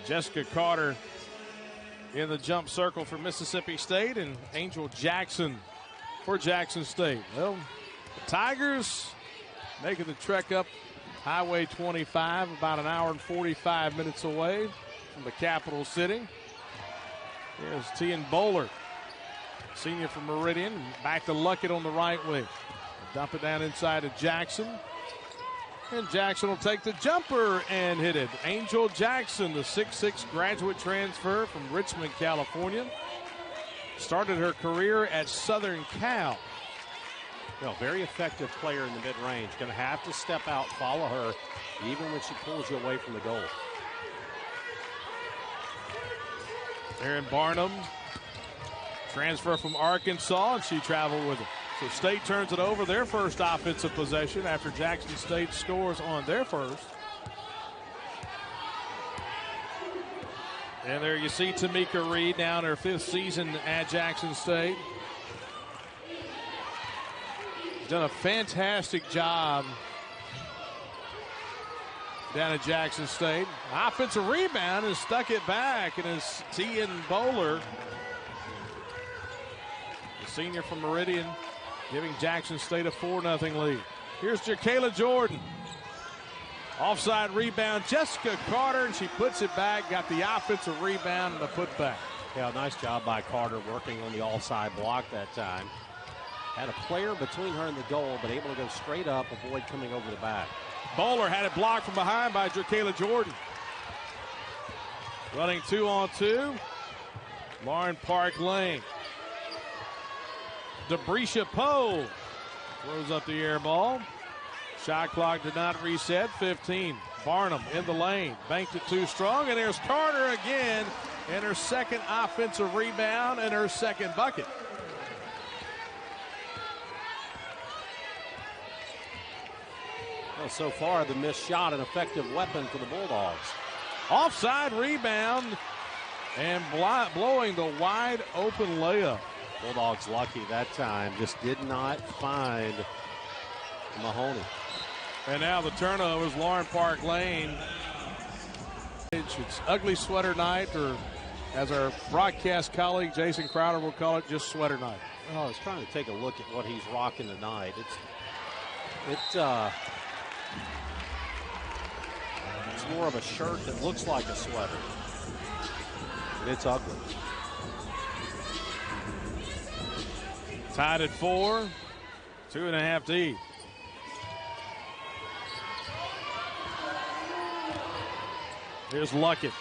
Jessica Carter in the jump circle for Mississippi State, and Angel Jackson for Jackson State. Well, the Tigers making the trek up Highway 25, about an hour and 45 minutes away from the capital city. Here's Tian Bowler, senior from Meridian. Back to Luckett on the right wing. Dump it down inside to Jackson. And Jackson will take the jumper and hit it. Angel Jackson, the 6'6" graduate transfer from Richmond, California. Started her career at Southern Cal. Well, very effective player in the mid-range. Going to have to step out, follow her, even when she pulls you away from the goal. Erin Barnum, transfer from Arkansas, and she traveled with it. So State turns it over, their first offensive possession after Jackson State scores on their first. And there you see Tamika Reed now in her 5th season at Jackson State. She's done a fantastic job down at Jackson State. Offensive rebound and stuck it back, and it's Tian Bowler, the senior from Meridian, giving Jackson State a 4-0 lead. Here's Jacayla Jordan. Offside rebound, Jessica Carter, and she puts it back. Got the offensive rebound and the putback. Yeah, nice job by Carter working on the all-side block that time. Had a player between her and the goal, but able to go straight up, avoid coming over the back. Bowler had it blocked from behind by Jacayla Jordan. Running 2-on-2. Lauren Park Lane. Debrecia Poe throws up the air ball. Shot clock did not reset. 15. Barnum in the lane. Banked it too strong, and there's Carter again in her second offensive rebound and her second bucket. Well, so far, the missed shot, an effective weapon for the Bulldogs. Offside rebound and blowing the wide open layup. Bulldogs lucky that time, just did not find Mahoney. And now the turnovers, Lauren Park Lane. It's ugly sweater night, or as our broadcast colleague Jason Crowder will call it, just sweater night. Oh, I was trying to take a look at what he's rocking tonight. It's more of a shirt that looks like a sweater. It's ugly. Tied at 4, 2.5 deep. Here's Luckett.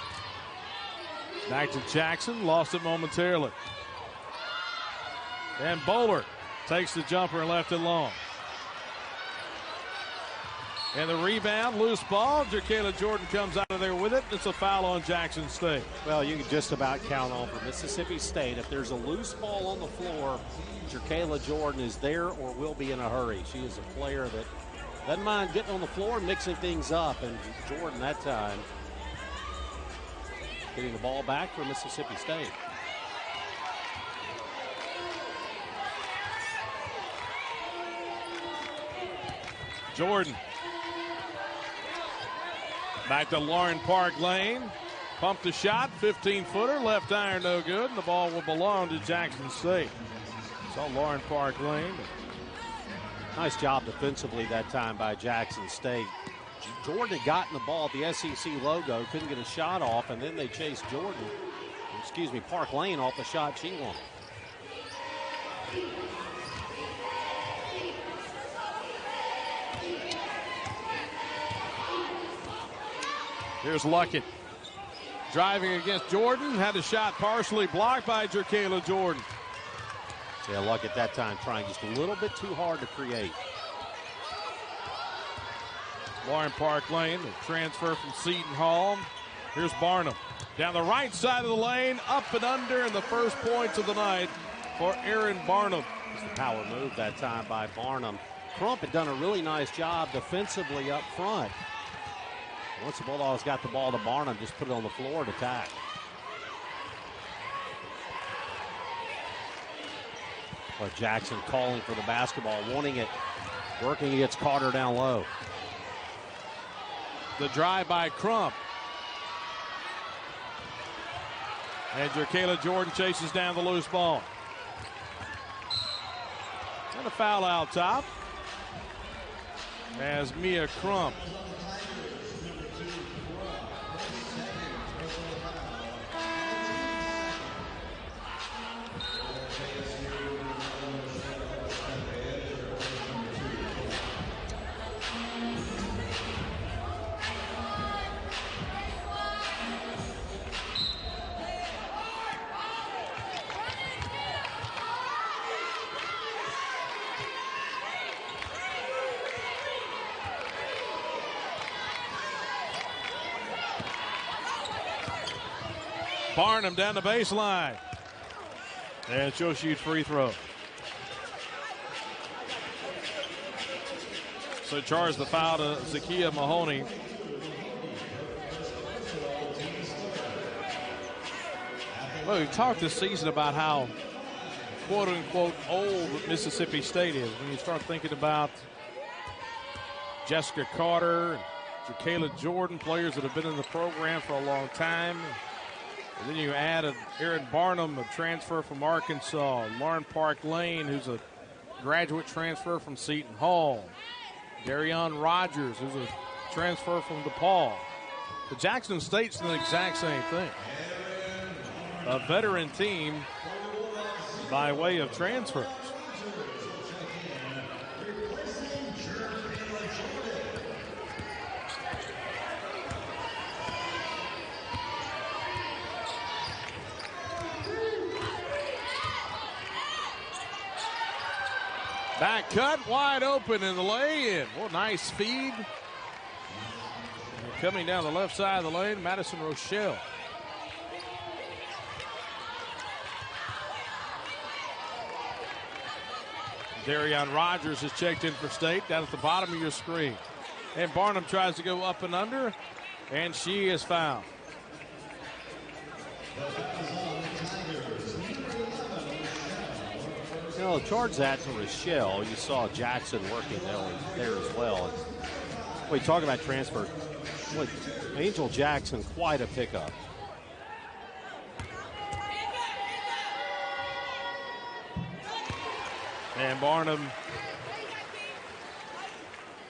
Back to Jackson, lost it momentarily. And Bowler takes the jumper and left it long. And the rebound, loose ball. Jacayla Jordan comes out of there with it. It's a foul on Jackson State. Well, you can just about count on for Mississippi State. If there's a loose ball on the floor, Jacayla Jordan is there or will be in a hurry. She is a player that doesn't mind getting on the floor and mixing things up. And Jordan that time getting the ball back for Mississippi State. Jordan. Back to Lauren Park Lane. Pumped the shot, 15-footer, left iron no good, and the ball will belong to Jackson State. Saw Lauren Park Lane. Nice job defensively that time by Jackson State. Jordan had gotten the ball at the SEC logo, couldn't get a shot off, and then they chased Park Lane off the shot she wanted. Here's Luckett. Driving against Jordan, had a shot partially blocked by Jacayla Jordan. Yeah, Luckett that time trying just a little bit too hard to create. Lauren Park Lane, the transfer from Seton Hall. Here's Barnum. Down the right side of the lane, up and under, and the first points of the night for Erin Barnum. It's the power move that time by Barnum. Crump had done a really nice job defensively up front. Once the Bulldogs got the ball to Barnum, just put it on the floor to attack. But Jackson calling for the basketball, wanting it, working against Carter down low. The drive by Crump. And Jerkayla Jordan chases down the loose ball. And a foul out top as Mia Crump. Barnum down the baseline. And she'll shoot free throw. So charge the foul to Zakiya Mahoney. Well, we've talked this season about how quote-unquote old Mississippi State is. When you start thinking about Jessica Carter, Jerkayla Jordan, players that have been in the program for a long time. And then you add Aaron Barnum, a transfer from Arkansas. Lauren Park Lane, who's a graduate transfer from Seton Hall. Darion Rogers, who's a transfer from DePaul. The Jackson State's the exact same thing. A veteran team by way of transfers. Back cut, wide open in the lay-in. Well, nice feed. And coming down the left side of the lane, Madison Rochelle. Darion Rogers is checked in for State down at the bottom of your screen. And Barnum tries to go up and under, and she is fouled. You know, charge that to Rochelle. You saw Jackson working there as well. We talk about transfer. Boy, Angel Jackson, quite a pickup. And Barnum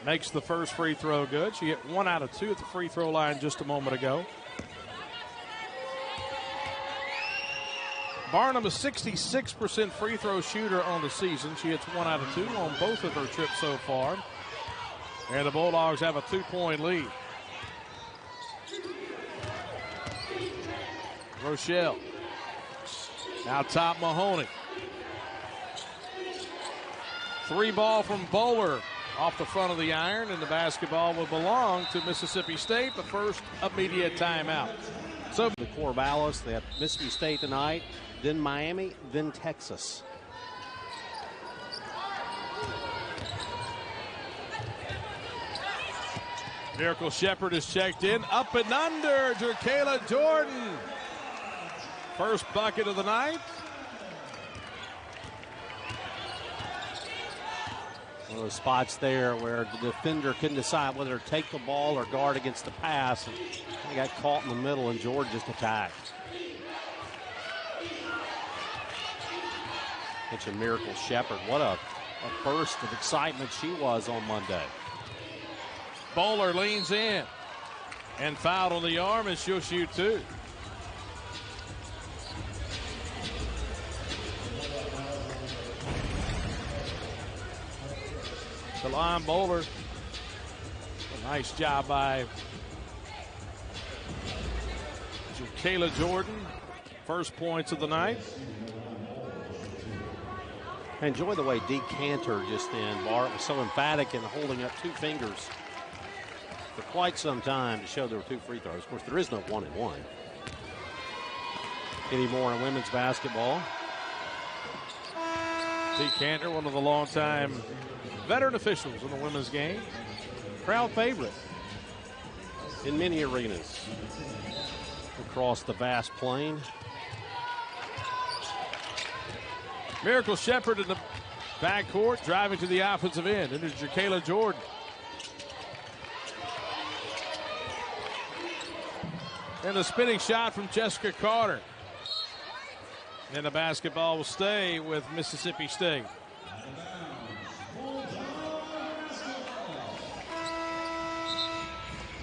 makes the first free throw good. She hit 1 out of 2 at the free throw line just a moment ago. Barnum, a 66% free throw shooter on the season. She hits 1 out of 2 on both of her trips so far. And the Bulldogs have a 2-point lead. Rochelle. Now top Mahoney. 3 ball from Bowler off the front of the iron, and the basketball will belong to Mississippi State. The first immediate timeout. So the Corvallis, they have Mississippi State tonight, then Miami, then Texas. Miracle Shepherd is checked in. Up and under, Jerkayla Jordan. First bucket of the night. One of those spots there where the defender couldn't decide whether to take the ball or guard against the pass. And they got caught in the middle, and Jordan just attacked. It's a Miracle Shepherd. What a burst of excitement she was on Monday. Bowler leans in and fouled on the arm, and she'll shoot 2. Delon Bowler. A nice job by Jerkayla Jordan. First points of the night. I enjoy the way Dee Cantor just then. Bart was so emphatic in holding up 2 fingers for quite some time to show there were 2 free throws. Of course, there is no 1-and-1 anymore in women's basketball. Dee Cantor, one of the longtime veteran officials in the women's game. Crowd favorite in many arenas across the vast plain. Miracle Shepherd in the backcourt, driving to the offensive end. Into Jerkayla Jordan. And a spinning shot from Jessica Carter. And the basketball will stay with Mississippi State.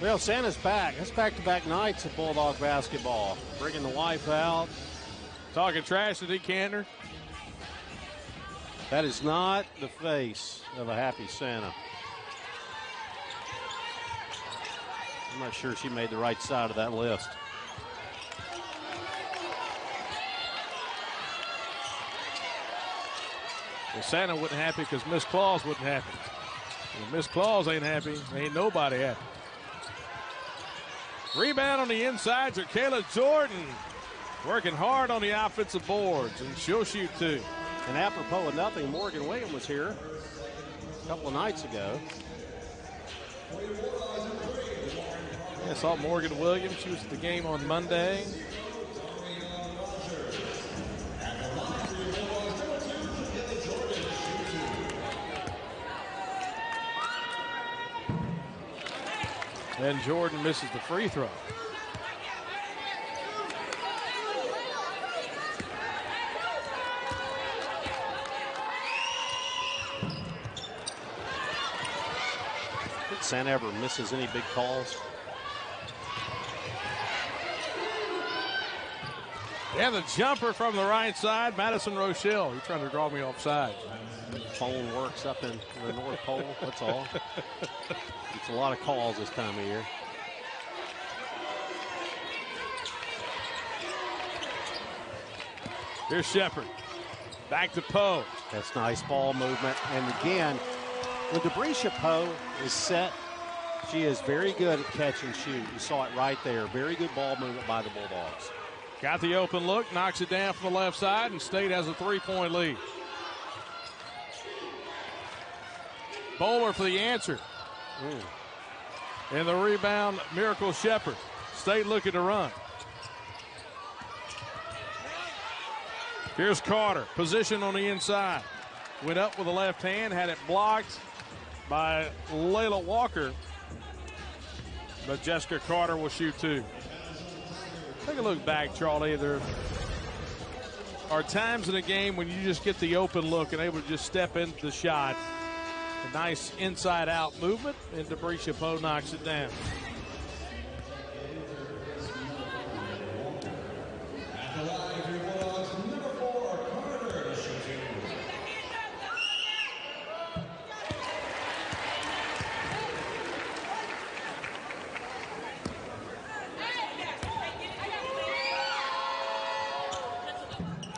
Well, Santa's back. That's back-to-back nights of Bulldog basketball. Bringing the wife out. Talking trash to D. Cantor. That is not the face of a happy Santa. I'm not sure she made the right side of that list. Well, Santa wasn't happy because Miss Claus wasn't happy. When Miss Claus ain't happy, ain't nobody happy. Rebound on the inside, Kayla Jordan working hard on the offensive boards, and she'll shoot two. And apropos of nothing, Morgan Williams was here a couple of nights ago. I saw Morgan Williams. She was at the game on Monday. And Jordan misses the free throw. Did Santa ever misses any big calls? Yeah, the jumper from the right side, Madison Rochelle. He's trying to draw me offside. Phone works up in the North Pole, that's all. It's a lot of calls this time of year. Here's Shepard. Back to Poe. That's nice ball movement. And again, when Debrecia Poe is set, she is very good at catch and shoot. You saw it right there. Very good ball movement by the Bulldogs. Got the open look, knocks it down from the left side, and State has a three-point lead. Bowler for the answer. And the rebound, Miracle Shepard. State looking to run. Here's Carter, position on the inside. Went up with the left hand, had it blocked by Layla Walker. But Jessica Carter will shoot two. Take a look back, Charlie. There are times in a game when you just get the open look and able to just step into the shot. A nice inside-out movement, and Debrecia Poe knocks it down.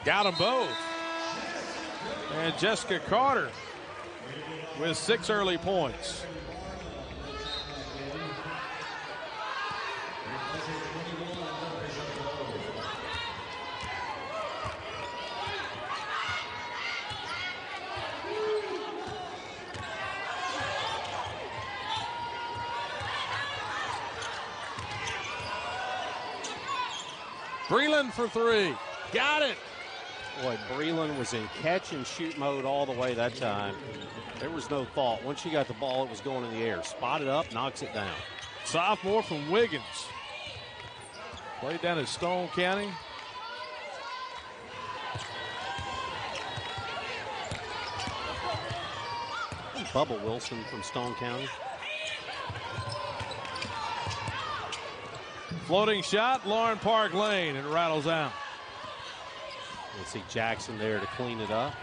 Got them both. And Jessica Carter with 6 early points. Breland for three. Got it. Boy, Breland was in catch and shoot mode all the way that time. There was no thought. Once she got the ball, it was going in the air. Spotted up, knocks it down. Sophomore from Wiggins. Played down at Stone County. Bubba Wilson from Stone County. Floating shot, Lauren Park Lane. It rattles out. We'll see Jackson there to clean it up.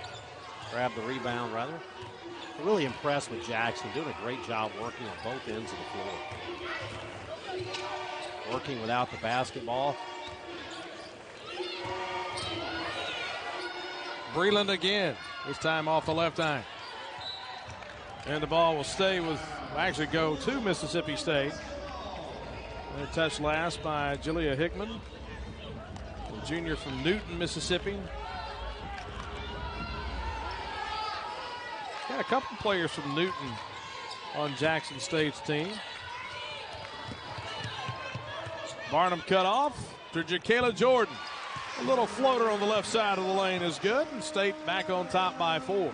Grab the rebound, rather. I'm really impressed with Jackson. Doing a great job working on both ends of the floor. Working without the basketball. Breland again. This time off the left eye. And the ball will stay with, will actually go to Mississippi State. And a touch last by Julia Hickman, a junior from Newton, Mississippi. Got a couple players from Newton on Jackson State's team. Barnum cut off to Jacayla Jordan. A little floater on the left side of the lane is good, and State back on top by 4.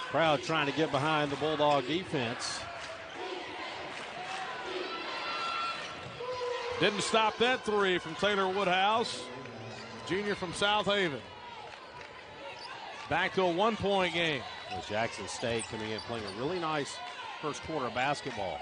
Crowd trying to get behind the Bulldog defense. Didn't stop that three from Taylor Woodhouse, junior from South Haven. Back to a 1-point game. Well, Jackson State coming in playing a really nice first quarter of basketball.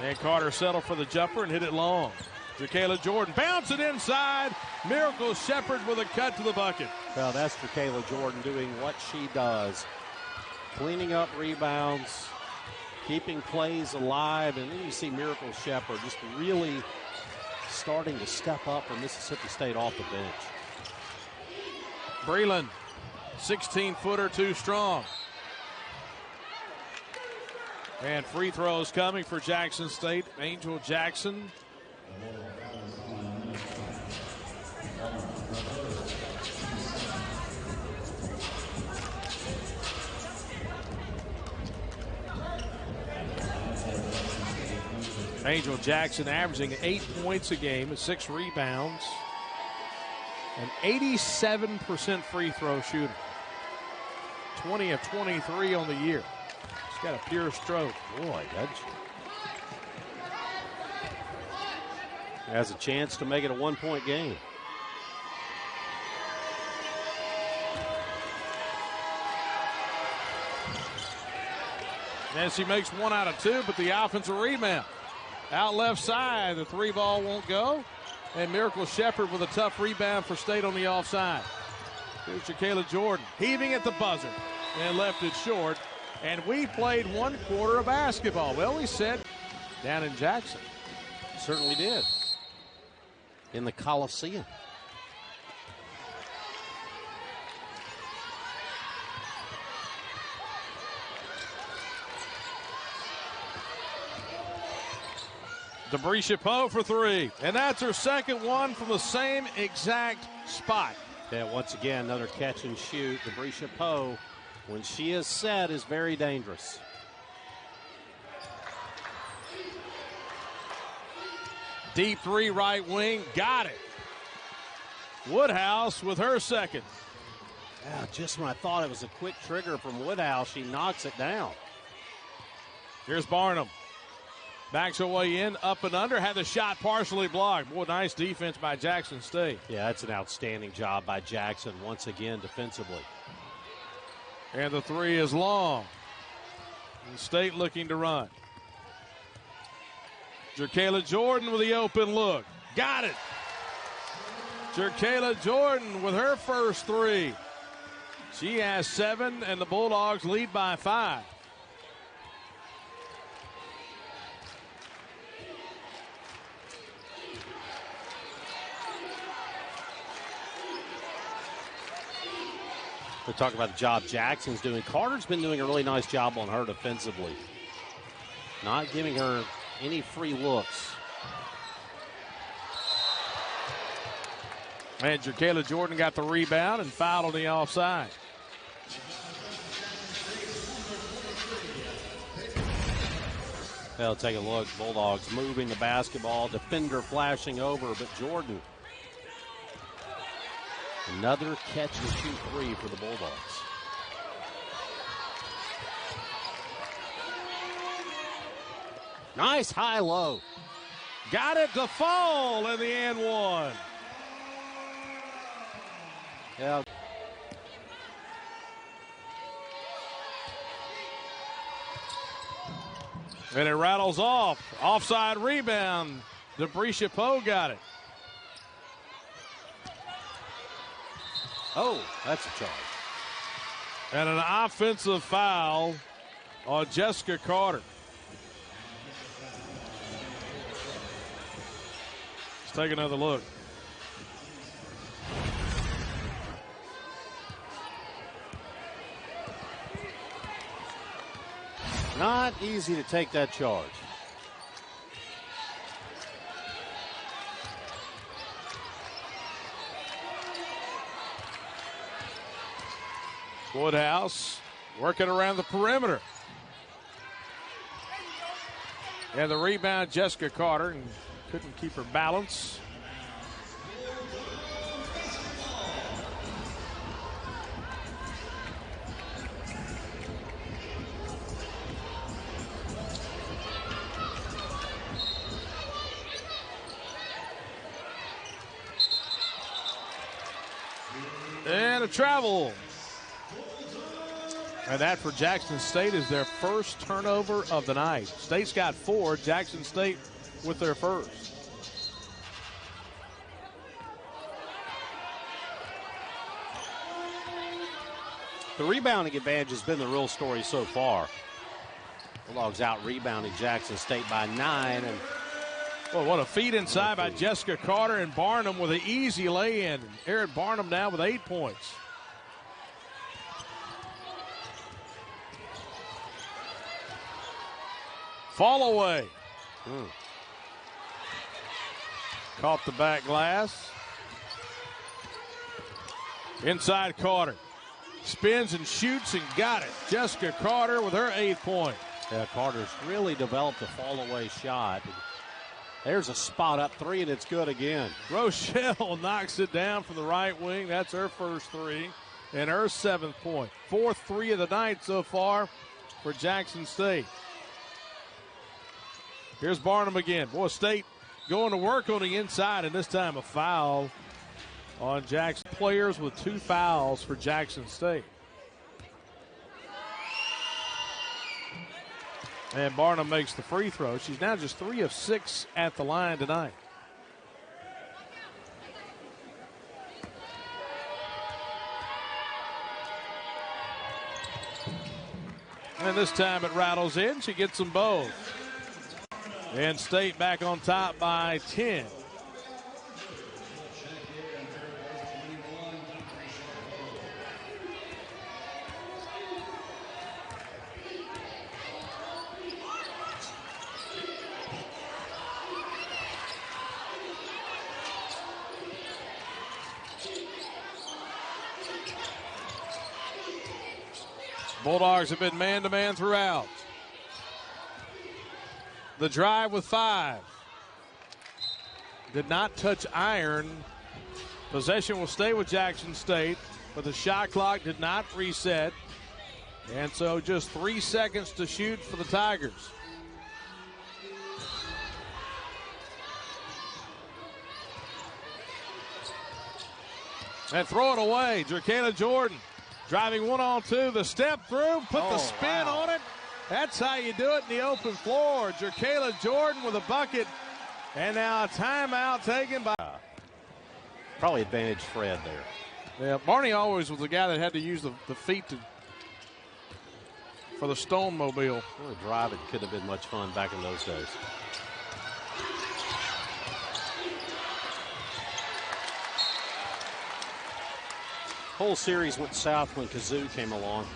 And Carter settled for the jumper and hit it long. Jacayla Jordan bounce it inside. Miracle Shepherd with a cut to the bucket. Well, that's Jacayla Jordan doing what she does. Cleaning up rebounds, keeping plays alive, and then you see Miracle Shepherd just really starting to step up for Mississippi State off the bench. Breland, 16-footer, too strong. And free throws coming for Jackson State. Angel Jackson. Angel Jackson averaging 8 points a game and 6 rebounds. An 87% free throw shooter. 20 of 23 on the year. She's got a pure stroke. Boy, doesn't she? Has a chance to make it a 1-point game. And she makes 1 out of 2, but the offensive rebound. Out left side, the 3 ball won't go. And Miracle Shepherd with a tough rebound for State on the offside. Here's Jacayla Jordan heaving at the buzzer and left it short. And we played 1 quarter of basketball. Well, we said down in Jackson. Certainly did. In the Coliseum. Debrisha Poe for 3. And that's her second one from the same exact spot. Yeah, once again, another catch and shoot. Debrisha Poe, when she is set, is very dangerous. Deep 3 right wing. Got it. Woodhouse with her second. Yeah, just when I thought it was a quick trigger from Woodhouse, she knocks it down. Here's Barnum. Backs her way in, up and under, had the shot partially blocked. Boy, nice defense by Jackson State. Yeah, that's an outstanding job by Jackson once again defensively. And the 3 is long. And State looking to run. Jacayla Jordan with the open look. Got it. Jacayla Jordan with her first 3. She has 7, and the Bulldogs lead by 5. We talk about the job Jackson's doing. Carter's been doing a really nice job on her defensively. Not giving her any free looks. And Jacayla Jordan got the rebound and fouled on the offside. Well, take a look. Bulldogs moving the basketball. Defender flashing over, but Jordan. Another catch and shoot 3 for the Bulldogs. Nice high-low. Got it to fall in the and 1. Yeah. And it rattles off. Offside rebound. Debrisha Poe got it. Oh, that's a charge. And an offensive foul on Jessica Carter. Let's take another look. Not easy to take that charge. Woodhouse working around the perimeter. And the rebound, Jessica Carter, and couldn't keep her balance. And a travel. And that for Jackson State is their first turnover of the night. State's got 4. Jackson State with their first. The rebounding advantage has been the real story so far. Bulldogs out rebounding Jackson State by 9. And well, what a feed inside by Jessica Carter, and Barnum with an easy lay-in. Erin Barnum now with 8 points. Fall away. Caught the back glass. Inside Carter. Spins and shoots and got it. Jessica Carter with her 8th point. Yeah, Carter's really developed a fall-away shot. There's a spot up 3, and it's good again. Rochelle knocks it down from the right wing. That's her first 3 and her 7th point. 4th 3 of the night so far for Jackson State. Here's Barnum again. Boy, State going to work on the inside, and this time a foul on Jackson. Players with 2 fouls for Jackson State. And Barnum makes the free throw. She's now just 3 of 6 at the line tonight. And this time it rattles in. She gets them both. And State back on top by 10. Bulldogs have been man-to-man throughout. The drive with 5. Did not touch iron. Possession will stay with Jackson State, but the shot clock did not reset. And so just 3 seconds to shoot for the Tigers. And throw it away. Jerkayla Jordan driving 1-on-2. The step through, put the spin on it. That's how you do it in the open floor. Jerkayla Jordan with a bucket. And now a timeout taken by. Probably advantage Fred there. Yeah, Barney always was the guy that had to use the feet for the Stone Mobile. Well, driving could have been much fun back in those days. Whole series went south when Kazoo came along.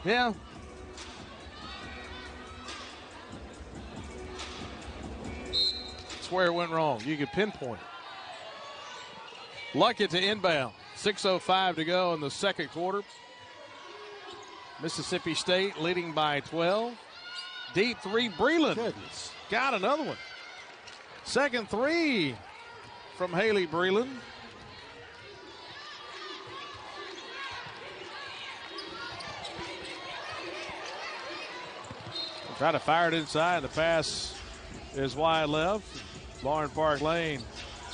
Yeah. That's where it went wrong. You could pinpoint it. Luckett to inbound. 6:05 to go in the second quarter. Mississippi State leading by 12. Deep 3, Breland. Goodness. Got another one. Second 3 from Haley Breland. Try to fire it inside. The pass is wide left. Lauren Park Lane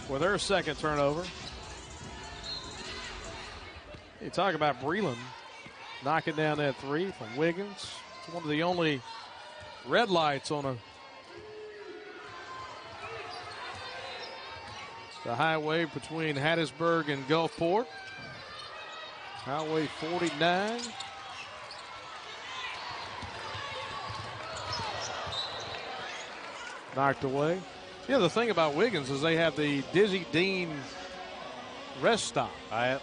with her second turnover. You talk about Breland knocking down that 3 from Wiggins. It's one of the only red lights on the highway between Hattiesburg and Gulfport. Highway 49. Knocked away. Yeah, the thing about Wiggins is they have the Dizzy Dean rest stop. And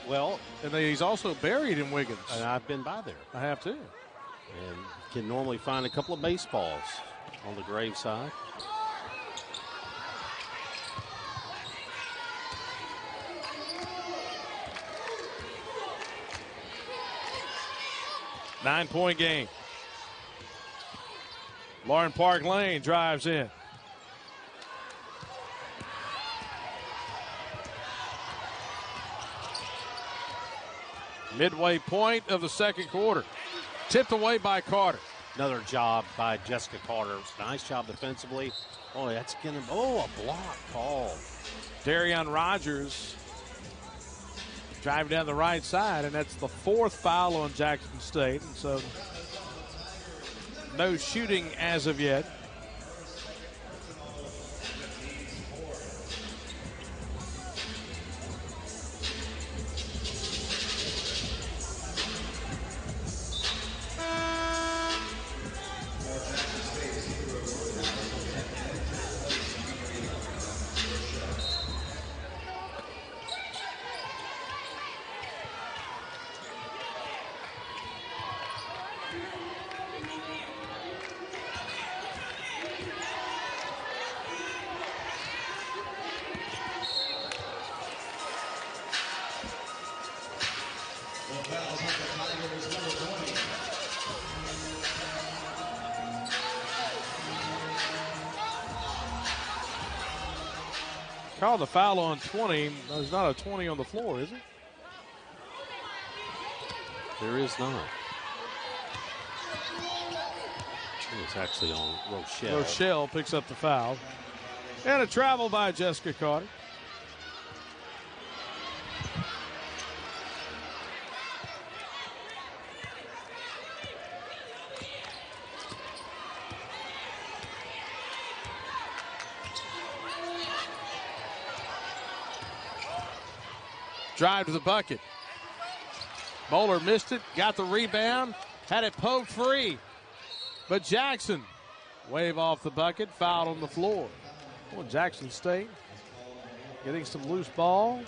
he's also buried in Wiggins. And I've been by there. I have too. And can normally find a couple of baseballs on the graveside. Nine-point game. Lauren Park Lane drives in. Midway point of the second quarter. Tipped away by Carter. Another job by Jessica Carter. Nice job defensively. Oh, that's going to. Oh, a block call. Darian Rogers driving down the right side, and that's the 4th foul on Jackson State. And so no shooting as of yet. Called the foul on 20. There's not a 20 on the floor, is it? There is not. It's actually on Rochelle. Rochelle picks up the foul. And a travel by Jessica Carter. Drive to the bucket. Bowler missed it, got the rebound, had it poked free. But Jackson, wave off the bucket, fouled on the floor. Oh, Jackson State getting some loose ball.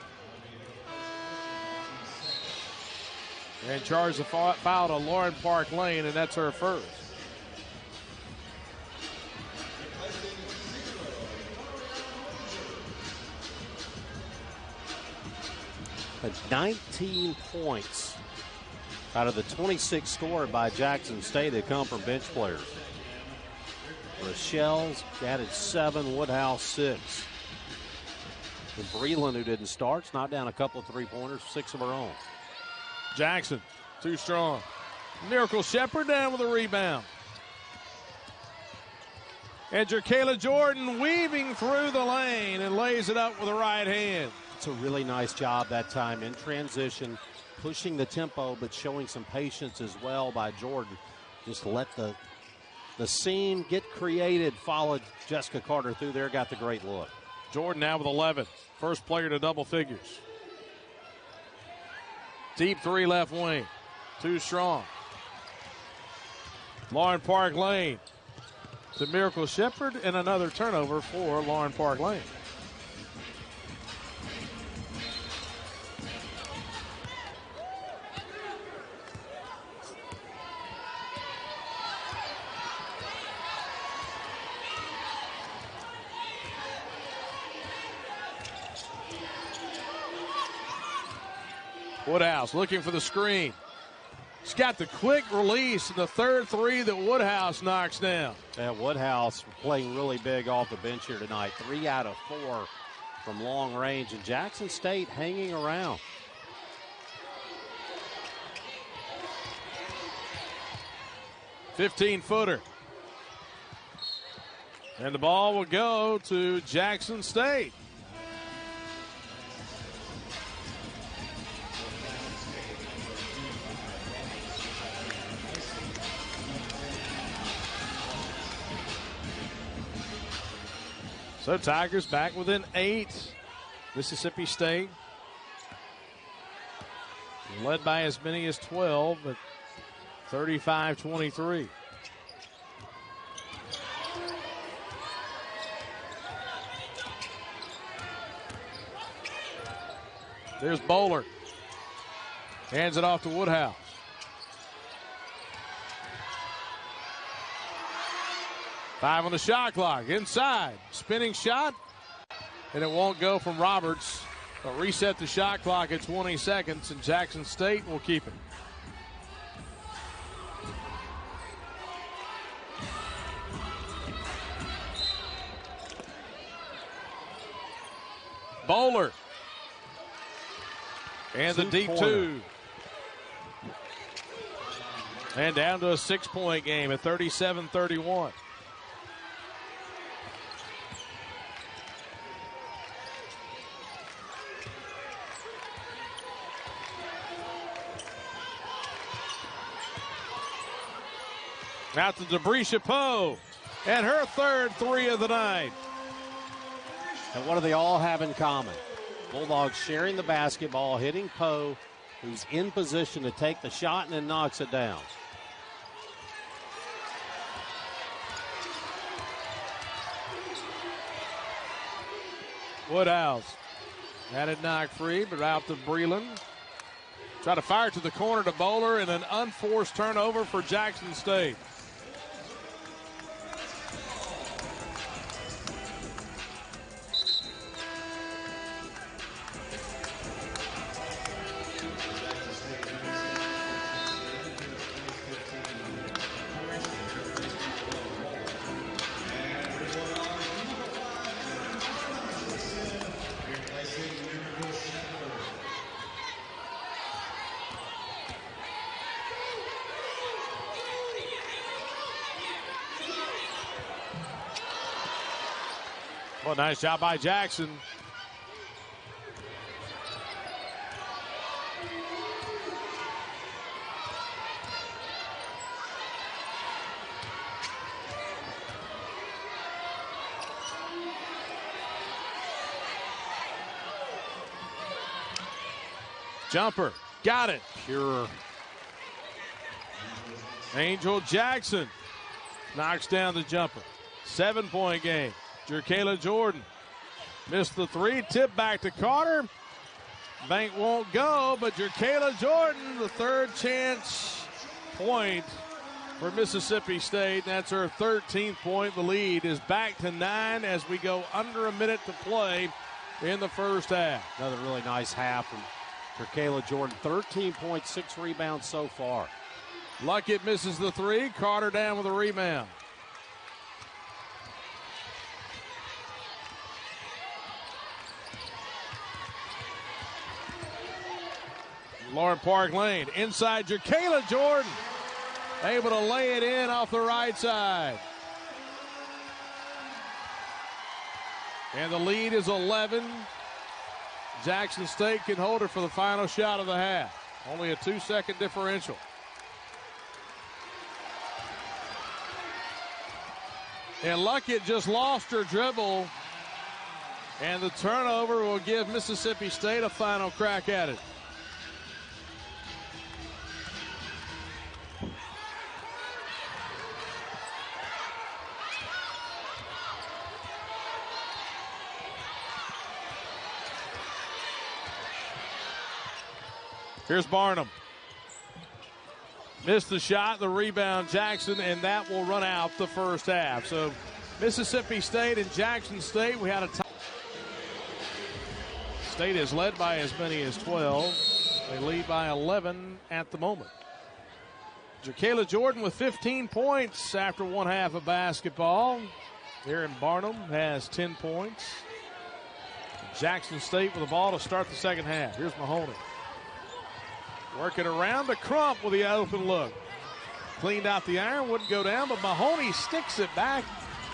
And charged the foul to Lauren Park Lane, and that's her first. But 19 points out of the 26 scored by Jackson State that come from bench players. Rochelle's added 7, Woodhouse 6. And Breland, who didn't start, knocked down a couple of three-pointers, 6 of her own. Jackson, too strong. Miracle Shepherd down with a rebound. And Jerkayla Jordan weaving through the lane and lays it up with the right hand. It's a really nice job that time in transition, pushing the tempo, but showing some patience as well by Jordan. Just let the seam get created, followed Jessica Carter through there, got the great look. Jordan now with 11, first player to double figures. Deep 3 left wing, too strong. Lauren Park Lane to Miracle Shepherd, and another turnover for Lauren Park Lane. Woodhouse looking for the screen. She's got the quick release in the third 3 that Woodhouse knocks down. Yeah, Woodhouse playing really big off the bench here tonight. 3 out of 4 from long range, and Jackson State hanging around. $15-footer. And the ball will go to Jackson State. So Tigers back within 8. Mississippi State led by as many as 12, but 35-23. There's Bowler. Hands it off to Woodhouse. Five on the shot clock. Inside. Spinning shot. And it won't go from Roberts. They'll reset the shot clock at 20 seconds, and Jackson State will keep it. Bowler. And the deep 2. And down to a 6-point game at 37-31. Out to Debrisha Poe. And her third three of the night. And what do they all have in common? Bulldogs sharing the basketball, hitting Poe, who's in position to take the shot and then knocks it down. Woodhouse had it knocked free, but out to Breland. Try to fire it to the corner to Bowler, and an unforced turnover for Jackson State. Well, nice job by Jackson. Jumper, got it. Pure. Angel Jackson knocks down the jumper. 7-point game. Jerkayla Jordan missed the three. Tip back to Carter. Bank won't go, but Jerkayla Jordan, the third chance point for Mississippi State. That's her 13th point. The lead is back to 9 as we go under a minute to play in the first half. Another really nice half from Jerkayla Jordan. 13 points, 6 rebounds so far. Luckett misses the three. Carter down with a rebound. Lauren Park Lane inside Jerkayla Jordan. Able to lay it in off the right side. And the lead is 11. Jackson State can hold it for the final shot of the half. Only a 2-second differential. And Luckett just lost her dribble. And the turnover will give Mississippi State a final crack at it. Here's Barnum. Missed the shot, the rebound, Jackson, and that will run out the first half. So Mississippi State and Jackson State, we had a tie. State is led by as many as 12. They lead by 11 at the moment. Jerkayla Jordan with 15 points after one half of basketball. Aaron Barnum has 10 points. Jackson State with the ball to start the second half. Here's Mahoney. Working around to Crump with the open look. Cleaned out the iron, wouldn't go down, but Mahoney sticks it back,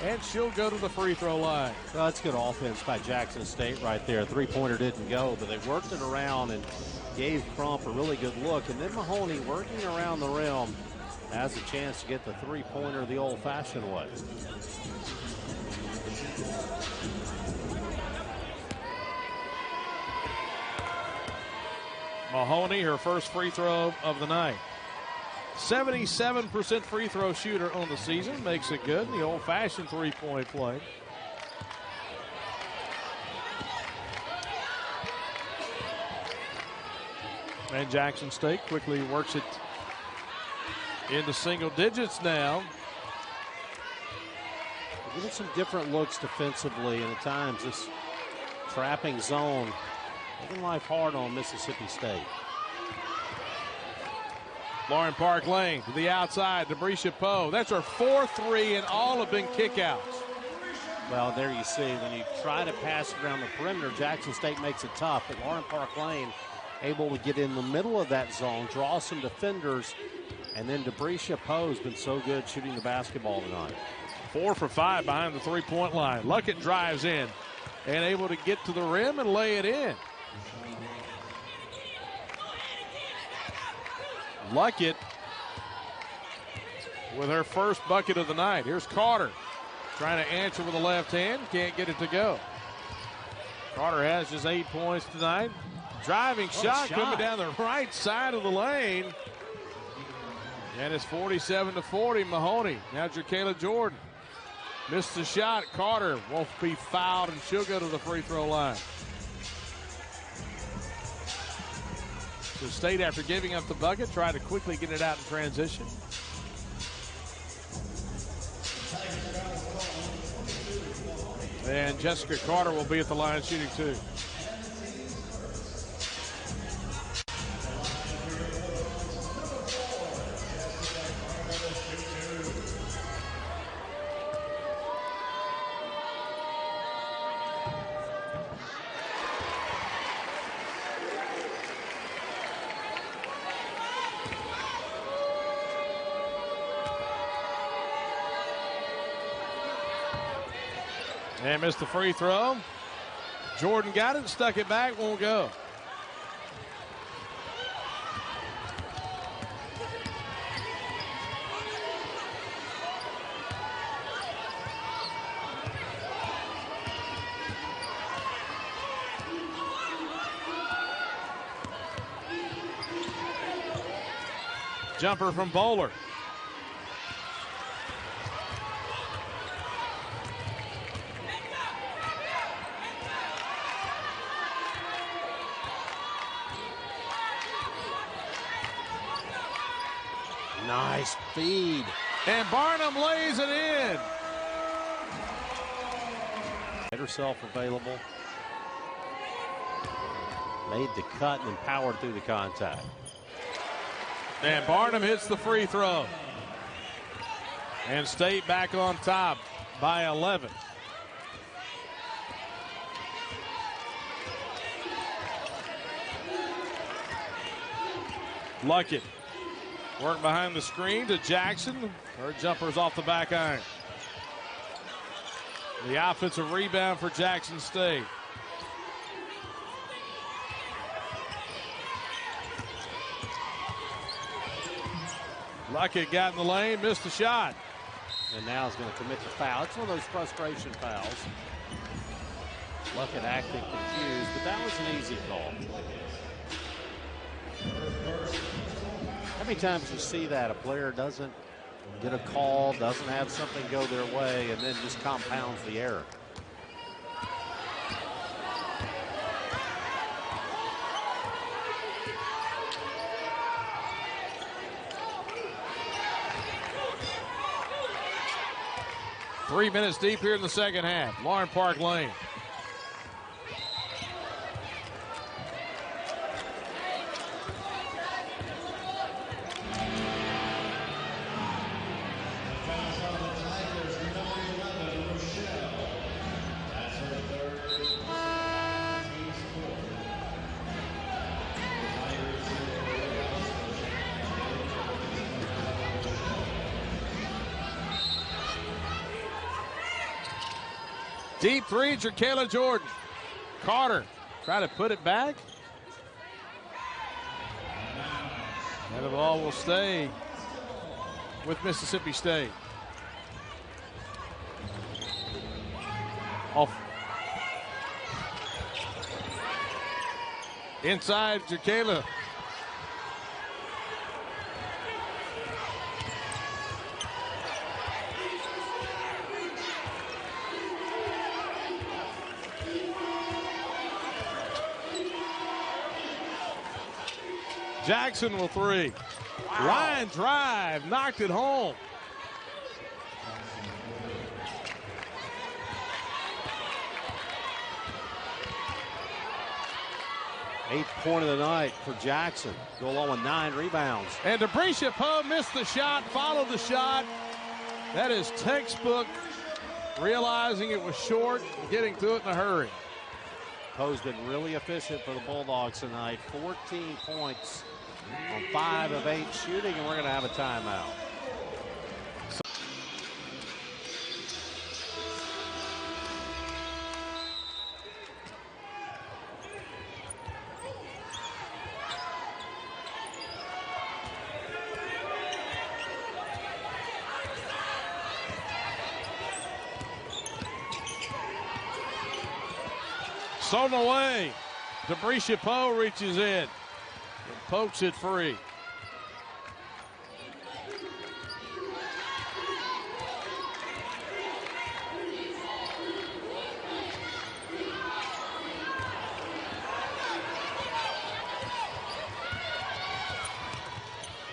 and she'll go to the free throw line. Well, that's good offense by Jackson State right there. Three-pointer didn't go, but they worked it around and gave Crump a really good look. And then Mahoney working around the rim has a chance to get the three-pointer the old-fashioned way. Mahoney, her first free throw of the night. 77% free throw shooter on the season. Makes it good. The old-fashioned three-point play. And Jackson State quickly works it into single digits now. We're getting some different looks defensively, and at times this trapping zone making life hard on Mississippi State. Lauren Park Lane to the outside. Debrisha Poe. That's her 4-3, and all have been kickouts. Well, there you see, when you try to pass around the perimeter, Jackson State makes it tough. But Lauren Park Lane able to get in the middle of that zone, draw some defenders, and then Debrisha Poe has been so good shooting the basketball tonight. 4 for 5 behind the three-point line. Luckett drives in and able to get to the rim and lay it in. Luckett with her first bucket of the night. Here's Carter trying to answer with the left hand. Can't get it to go. Carter has just 8 points tonight. Driving shot coming down the right side of the lane. And it's 47-40, Mahoney. Now Jerkayla Jordan missed the shot. Carter won't be fouled, and she'll go to the free throw line. So State, after giving up the bucket, tried to quickly get it out in transition. And Jessica Carter will be at the line shooting two. And missed the free throw. Jordan got it, stuck it back, won't go. Jumper from Bowler. Nice feed. And Barnum lays it in. Made herself available. Made the cut and powered through the contact. And Barnum hits the free throw. And State back on top by 11. Luckett. Work behind the screen to Jackson. Her jumper's off the back iron. The offensive rebound for Jackson State. Luckett got in the lane, missed the shot. And now he's going to commit the foul. It's one of those frustration fouls. Luckett acting confused, but that was an easy call. How many times you see that a player doesn't get a call, doesn't have something go their way, and then just compounds the error? Three minutes deep here in the second half. Lauren Park Lane. Deep three, Jerkayla Jordan. Carter try to put it back. And the ball will stay with Mississippi State. Off. Inside, Jerkayla. Jackson will three. Wow. Line drive, knocked it home. Eighth point of the night for Jackson. Go along with 9 rebounds. And DeBrisha Poe missed the shot, followed the shot. That is textbook, realizing it was short, getting to it in a hurry. Poe's been really efficient for the Bulldogs tonight. 14 points on 5 of 8 shooting, and we're going to have a timeout. stolen away. Debrisha Poe reaches in and pokes it free.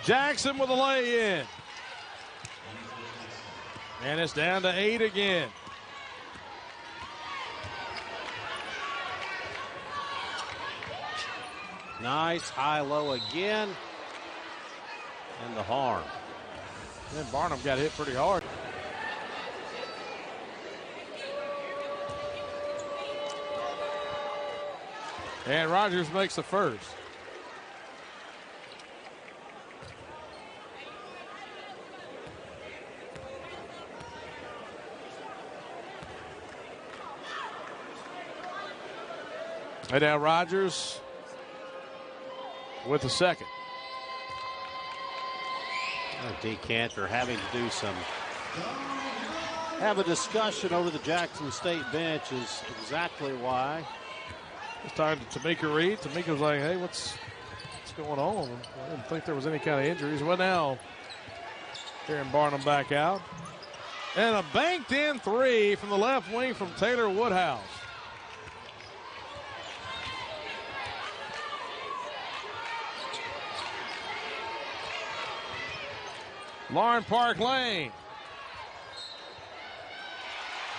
Jackson with a lay-in. And it's down to 8 again. Nice high-low again. And the harm. And Barnum got hit pretty hard. And Rogers makes the first. And now Rogers with the second. Decanter having to do have a discussion over the Jackson State bench is exactly why. It's time to Tamika Reed. Tamika's like, hey, what's going on? I didn't think there was any kind of injuries. Well, now, Karen Barnum back out. And a banked in three from the left wing from Taylor Woodhouse. Lauren Park Lane.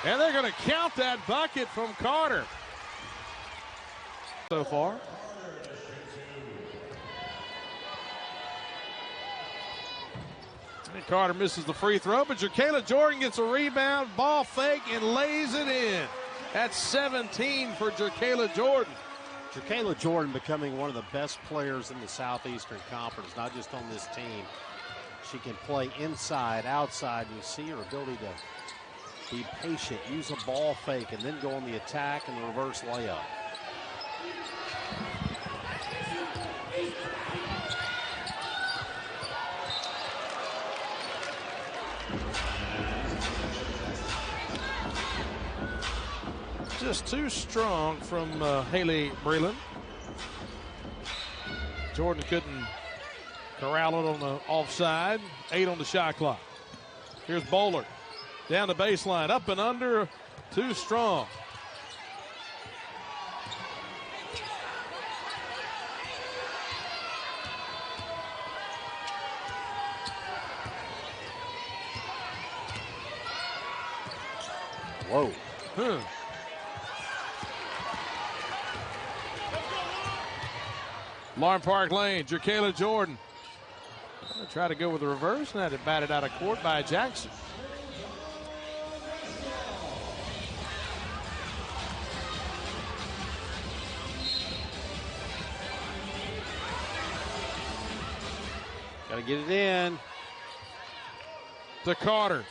And they're going to count that bucket from Carter. So far. And Carter misses the free throw, but Jacayla Jordan gets a rebound, ball fake, and lays it in. That's 17 for Jacayla Jordan. Jacayla Jordan becoming one of the best players in the Southeastern Conference, not just on this team. She can play inside, outside. You see her ability to be patient, use a ball fake, and then go on the attack and the reverse layup. Just too strong from Haley Breland. Jordan couldn't corral it on the offside. 8 on the shot clock. Here's Bowler. Down the baseline. Up and under. Too strong. Whoa. Lauren Park Lane. Jacayla Jordan. Try to go with the reverse, and had it batted out of court by Jackson. Got to get it in. To Carter.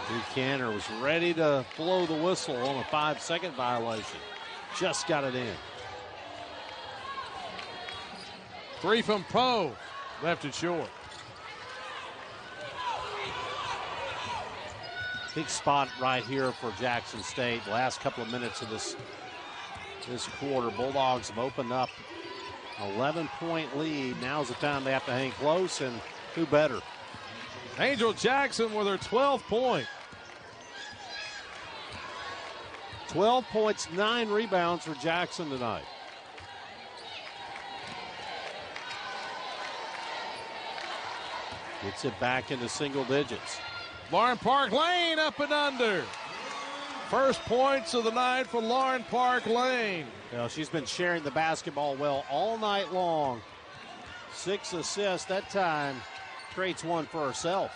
Decanter was ready to blow the whistle on a 5-second violation. Just got it in. 3 from Poe. Left it short. Big spot right here for Jackson State. Last couple of minutes of this quarter, Bulldogs have opened up 11-point lead. Now's the time they have to hang close, and who better? Angel Jackson with her 12th point. 12 points, 9 rebounds for Jackson tonight. Gets it back into single digits. Lauren Park Lane up and under. First points of the night for Lauren Park Lane. Well, she's been sharing the basketball well all night long. 6 assists that time. Creates one for herself.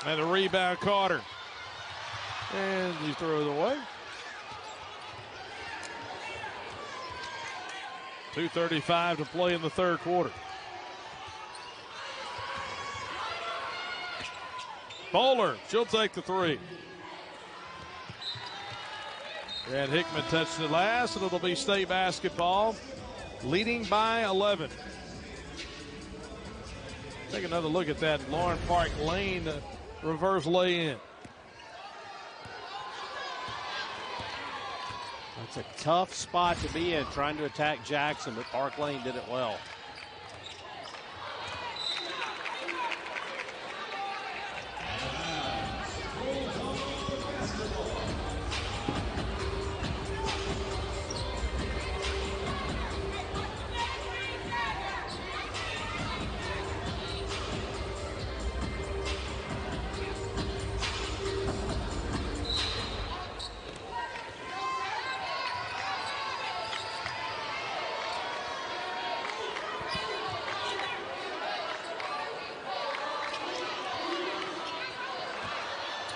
And the rebound, Carter. And he throws it away. 2:35 to play in the third quarter. Bowler, she'll take the three. And Hickman touched it last, and it'll be State basketball leading by 11. Take another look at that Lauren Park Lane reverse lay-in. It's a tough spot to be in, trying to attack Jackson, but Park Lane did it well.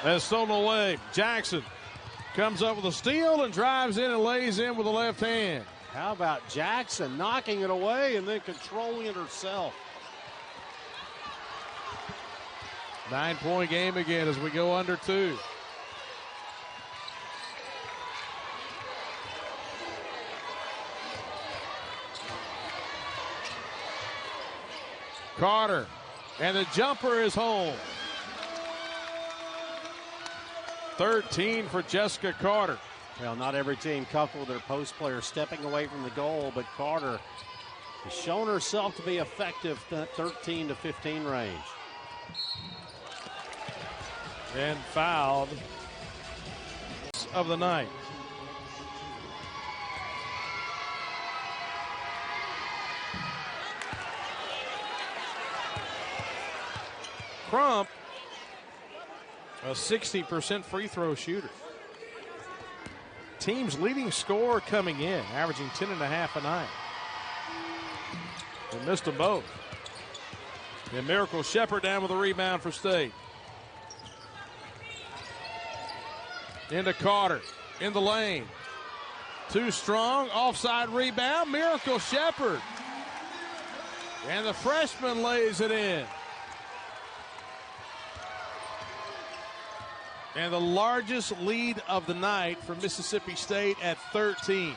That's stolen away. Jackson comes up with a steal and drives in and lays in with the left hand. How about Jackson knocking it away and then controlling it herself? 9-point game again as we go under 2. Carter, and the jumper is home. 13 for Jessica Carter. Well, not every team comfortable with their post player stepping away from the goal, but Carter has shown herself to be effective in that 13 to 15 range. And fouled of the night. Crump, a 60% free throw shooter. Team's leading scorer coming in, averaging 10.5 a night. They missed them both. And Miracle Shepherd down with a rebound for State. Into Carter, in the lane. Too strong, offside rebound, Miracle Shepherd. And the freshman lays it in. And the largest lead of the night for Mississippi State at 13.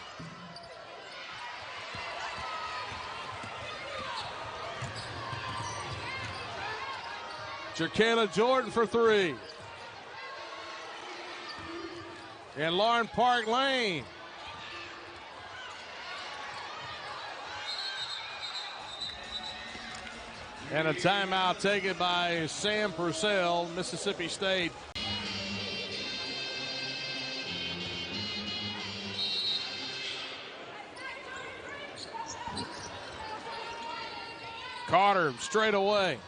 Jerkayla Jordan for 3. And Lauren Park Lane. And a timeout taken by Sam Purcell, Mississippi State. Carter straight away.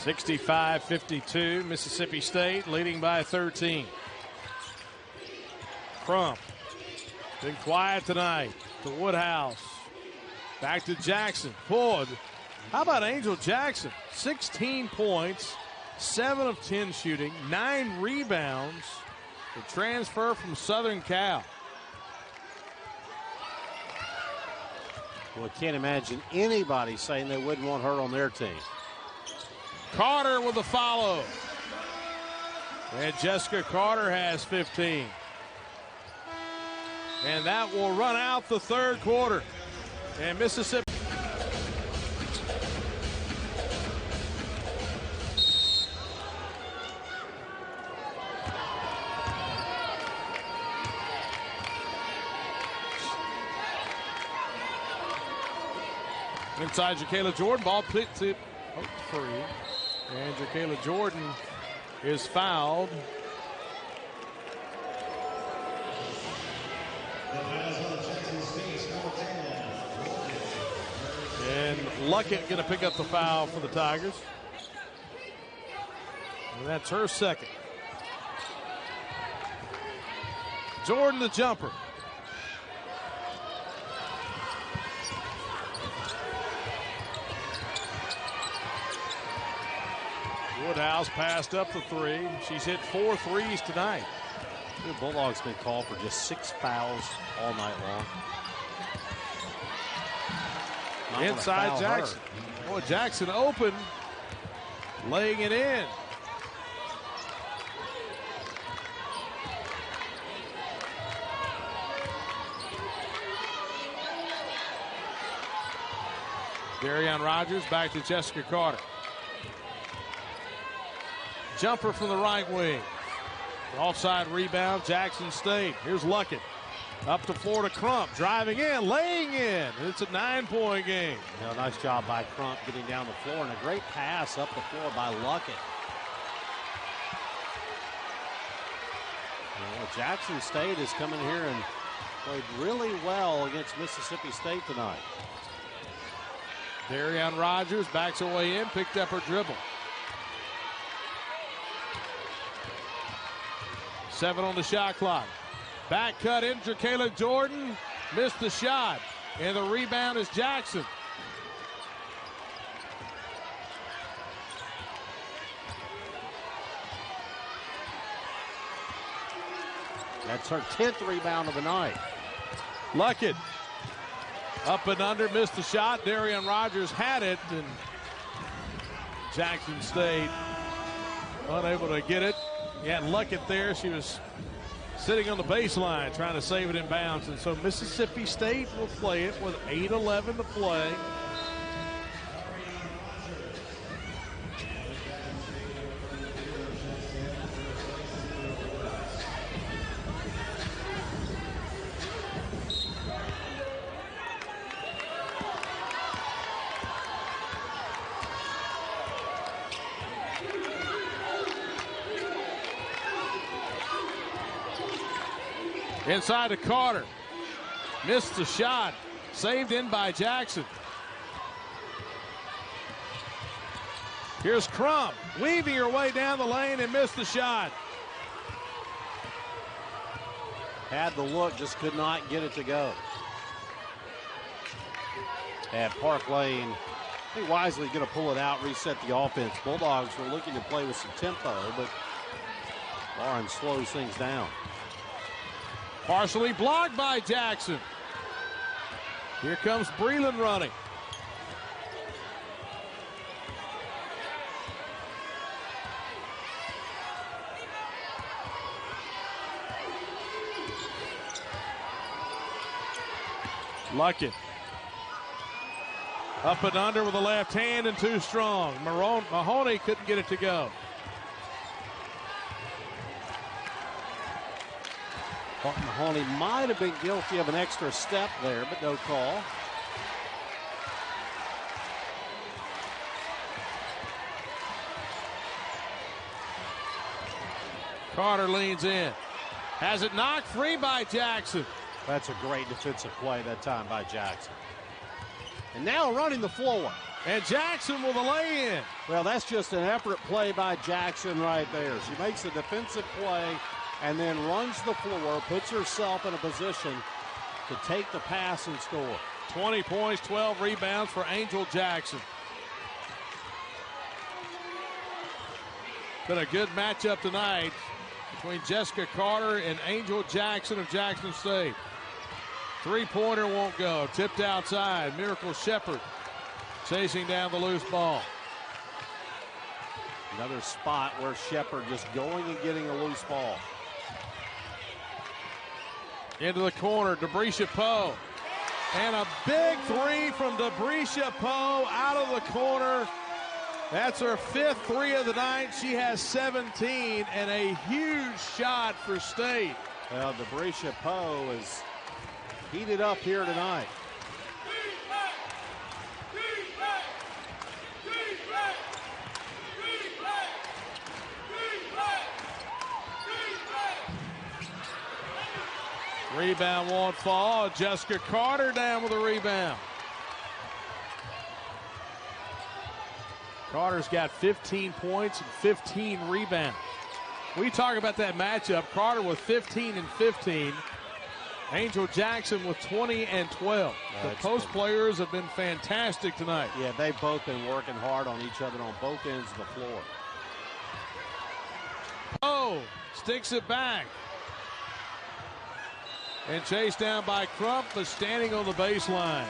(65-52), Mississippi State leading by 13. Crump, been quiet tonight. To Woodhouse. Back to Jackson. Pulled. How about Angel Jackson? 16 points, 7 of 10 shooting, 9 rebounds. The transfer from Southern Cal. Well, I can't imagine anybody saying they wouldn't want her on their team. Carter with a follow. And Jessica Carter has 15. And that will run out the third quarter. And Mississippi. Inside Jerkayla Jordan, ball put to free. And Jerkayla Jordan is fouled. And Luckett going to pick up the foul for the Tigers. And that's her second. Jordan the jumper. Woodhouse passed up the 3. She's hit 4 threes tonight. The Bulldogs been called for just 6 fouls all night long. Inside Jackson. Boy, Jackson open, laying it in. Darian Rogers back to Jessica Carter. Jumper from the right wing. Offside rebound, Jackson State. Here's Luckett. Up to Florida Crump, driving in, laying in. It's a 9-point game. Yeah, nice job by Crump getting down the floor, and a great pass up the floor by Luckett. Well, Jackson State is coming here and played really well against Mississippi State tonight. Darian Rogers backs away in, picked up her dribble. 7 on the shot clock. Back cut in, Kayla Jordan missed the shot, and the rebound is Jackson. That's her 10th rebound of the night. Luckett up and under, missed the shot. Darian Rogers had it, and Jackson State unable to get it. He had Luckett there. She was sitting on the baseline trying to save it in bounds. And so Mississippi State will play it with 8:11 to play. Inside to Carter. Missed the shot. Saved in by Jackson. Here's Crump. Weaving her way down the lane and missed the shot. Had the look, just could not get it to go. At Park Lane, I think Wisely's going to pull it out, reset the offense. Bulldogs were looking to play with some tempo, but Lauren slows things down. Partially blocked by Jackson. Here comes Breland running. Luckett. Up and under with the left hand and too strong. Mahoney couldn't get it to go. Mahoney might have been guilty of an extra step there, but no call. Carter leans in. Has it knocked free by Jackson. That's a great defensive play that time by Jackson. And now running the floor. And Jackson with a lay-in. Well, that's just an effort play by Jackson right there. She makes a defensive play and then runs the floor, puts herself in a position to take the pass and score. 20 points, 12 rebounds for Angel Jackson. Been a good matchup tonight between Jessica Carter and Angel Jackson of Jackson State. Three-pointer won't go. Tipped outside. Miracle Shepard chasing down the loose ball. Another spot where Shepard just going and getting a loose ball. Into the corner, Debrecia Poe. And a big three from Debrecia Poe out of the corner. That's her 5th three of the night. She has 17 and a huge shot for State. Well, Debrecia Poe is heated up here tonight. Rebound won't fall. Jessica Carter down with a rebound. Carter's got 15 points and 15 rebounds. We talk about that matchup. Carter with 15 and 15. Angel Jackson with 20 and 12. The post players have been fantastic tonight. Yeah, they've both been working hard on each other on both ends of the floor. Oh, sticks it back. And chased down by Crump, but standing on the baseline.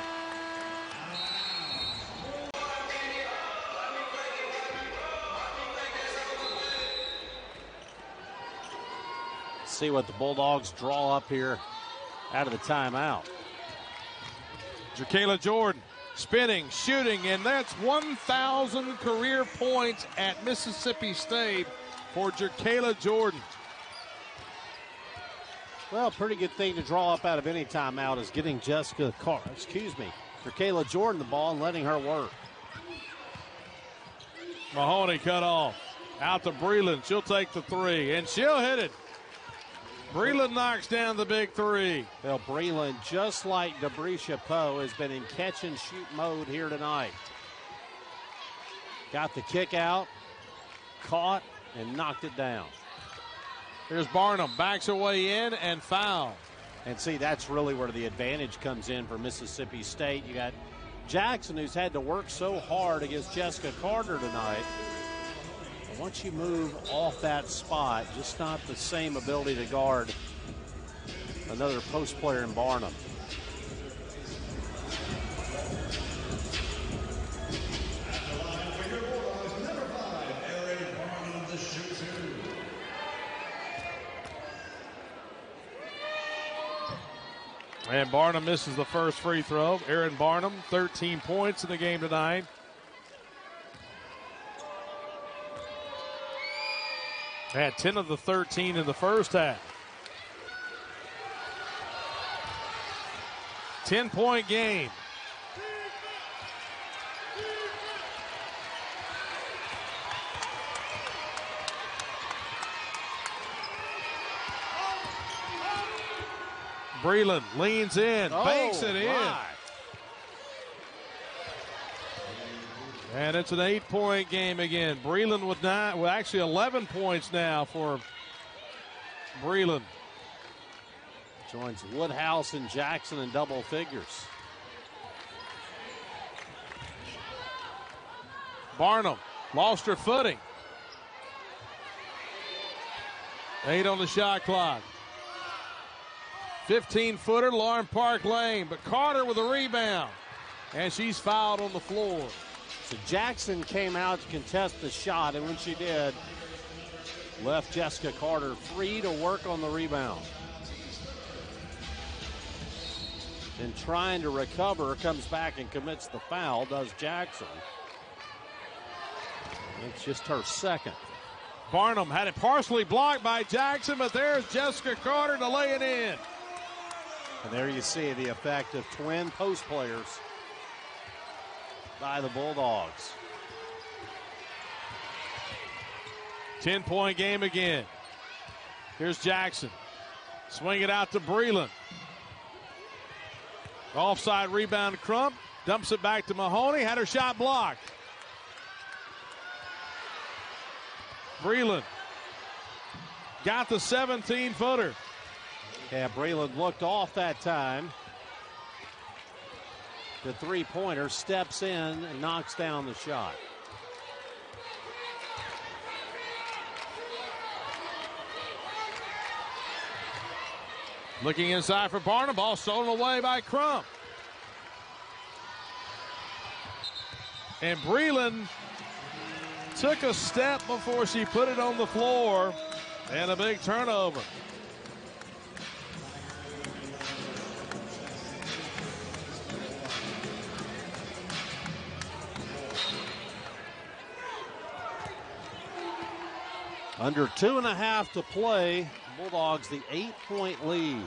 Let's see what the Bulldogs draw up here out of the timeout. Jacayla Jordan spinning, shooting, and that's 1,000 career points at Mississippi State for Jacayla Jordan. Well, pretty good thing to draw up out of any timeout is getting Jacayla Jordan the ball and letting her work. Mahoney cut off. Out to Breland. She'll take the three, and she'll hit it. Breland knocks down the big three. Well, Breland, just like Debrisha Poe, has been in catch-and-shoot mode here tonight. Got the kick out, caught, and knocked it down. Here's Barnum. Backs her way in and foul. And see, that's really where the advantage comes in for Mississippi State. You got Jackson, who's had to work so hard against Jessica Carter tonight. But once you move off that spot, just not the same ability to guard another post player in Barnum. And Barnum misses the first free throw. Aaron Barnum, 13 points in the game tonight. Had 10 of the 13 in the first half. 10-point game. Breland leans in, banks it in. And it's an 8-point game again. Breland with actually 11 points now for Breland. Joins Woodhouse and Jackson in double figures. Barnum lost her footing. 8 on the shot clock. 15-footer, Lauren Park Lane, but Carter with a rebound, and she's fouled on the floor. So Jackson came out to contest the shot, and when she did, left Jessica Carter free to work on the rebound. And trying to recover, comes back and commits the foul, does Jackson. It's just her second. Barnum had it partially blocked by Jackson, but there's Jessica Carter to lay it in. And there you see the effect of twin post players by the Bulldogs. 10-point game again. Here's Jackson. Swing it out to Breland. Offside rebound to Crump. Dumps it back to Mahoney. Had her shot blocked. Breland got the 17-footer. Yeah, Breland looked off that time. The three-pointer steps in and knocks down the shot. Looking inside for Barnum. Ball stolen away by Crump. And Breland took a step before she put it on the floor. And a big turnover. Under 2.5 to play. Bulldogs the 8-point lead.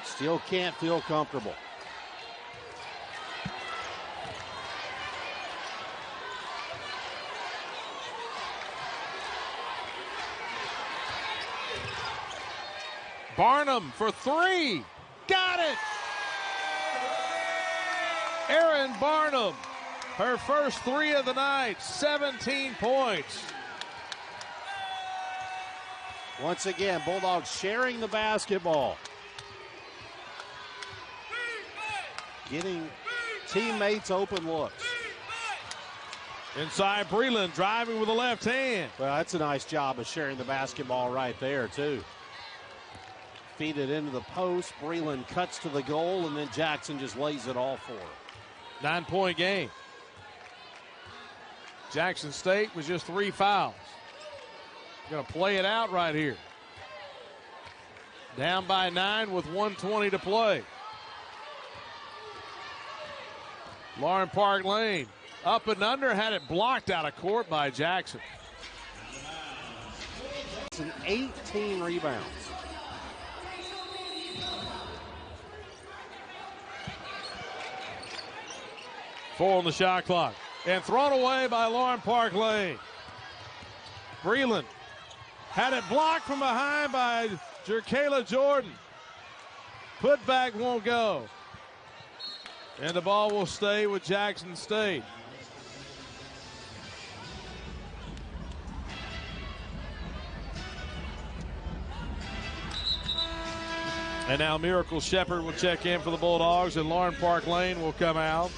Still can't feel comfortable. Barnum for three. Got it. Aaron Barnum. Her first three of the night, 17 points. Once again, Bulldogs sharing the basketball. Getting teammates open looks. Inside Breland, driving with the left hand. Well, that's a nice job of sharing the basketball right there, too. Feed it into the post. Breland cuts to the goal, and then Jackson just lays it all for her. 9-point game. Jackson State was just 3 fouls. Going to play it out right here. Down by 9 with 1:20 to play. Lauren Park Lane up and under, had it blocked out of court by Jackson. It's an 18 rebounds. Four on the shot clock. And thrown away by Lauren Park Lane. Breland had it blocked from behind by Jerkayla Jordan. Put back won't go. And the ball will stay with Jackson State. And now Miracle Shepherd will check in for the Bulldogs, and Lauren Park Lane will come out.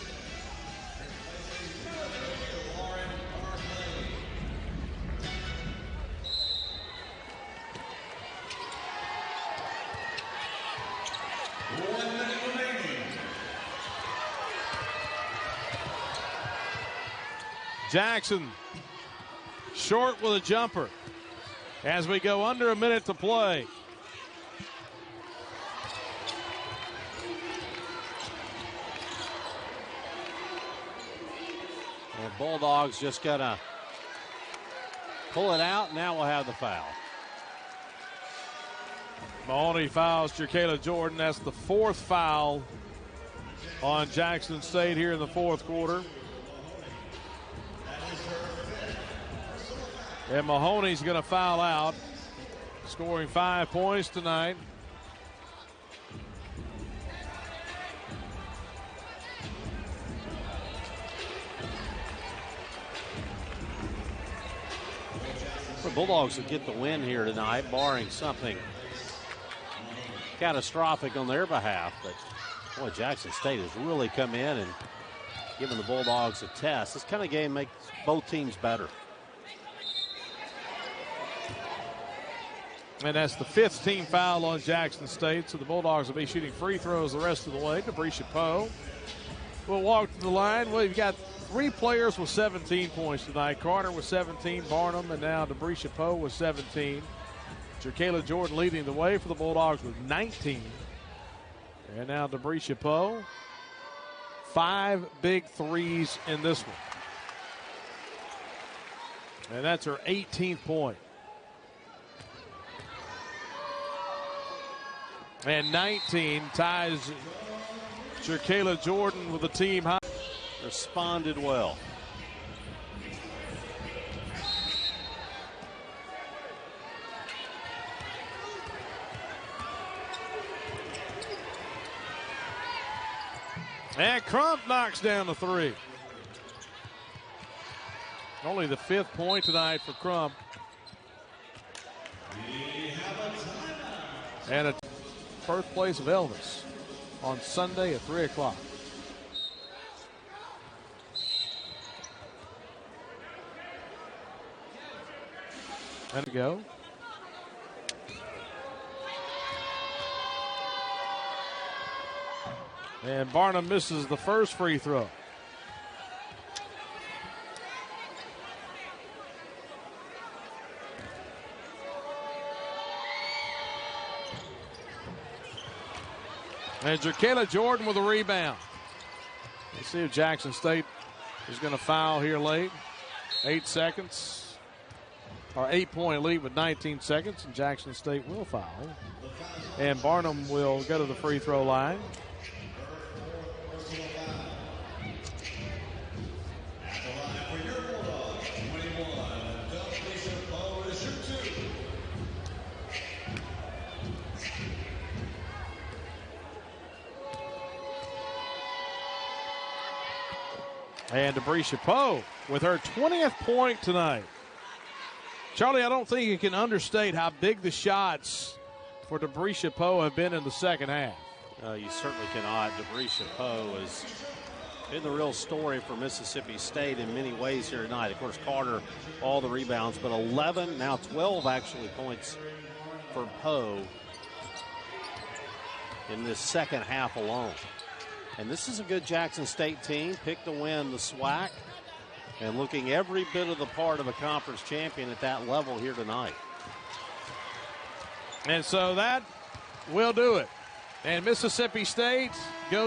Jackson short with a jumper as we go under a minute to play. And Bulldogs just gonna pull it out. Now we'll have the foul. Mahoney fouls Jerkayla Jordan. That's the fourth foul on Jackson State here in the fourth quarter. And Mahoney's going to foul out, scoring 5 points tonight. The Bulldogs will get the win here tonight, barring something catastrophic on their behalf. But boy, Jackson State has really come in and given the Bulldogs a test. This kind of game makes both teams better. And that's the fifth team foul on Jackson State, so the Bulldogs will be shooting free throws the rest of the way. Debrisha Poe will walk to the line. Well, you've got three players with 17 points tonight. Carter with 17, Barnum, and now Debrisha Poe with 17. Jerkayla Jordan leading the way for the Bulldogs with 19. And now Debrisha Poe. 5 big threes in this one. And that's her 18th point. And 19 ties Jerkayla Jordan with the team high. Responded well. And Crump knocks down the three. Only the 5th point tonight for Crump. And a birthplace of Elvis on Sunday at 3 o'clock. And to go. And Barnum misses the first free throw. And Jerkayla Jordan with a rebound. Let's see if Jackson State is going to foul here late. 8 seconds. Or 8-point lead with 19 seconds. And Jackson State will foul. And Barnum will go to the free throw line. And Debrisha Poe with her 20th point tonight. Charlie, I don't think you can understate how big the shots for Debrisha Poe have been in the second half. You certainly cannot. Debrisha Poe has been the real story for Mississippi State in many ways here tonight. Of course, Carter, all the rebounds, but 11, now 12 actually points for Poe in this second half alone. And this is a good Jackson State team. Picked to win the SWAC. and looking every bit of the part of a conference champion at that level here tonight. And so that will do it. And Mississippi State goes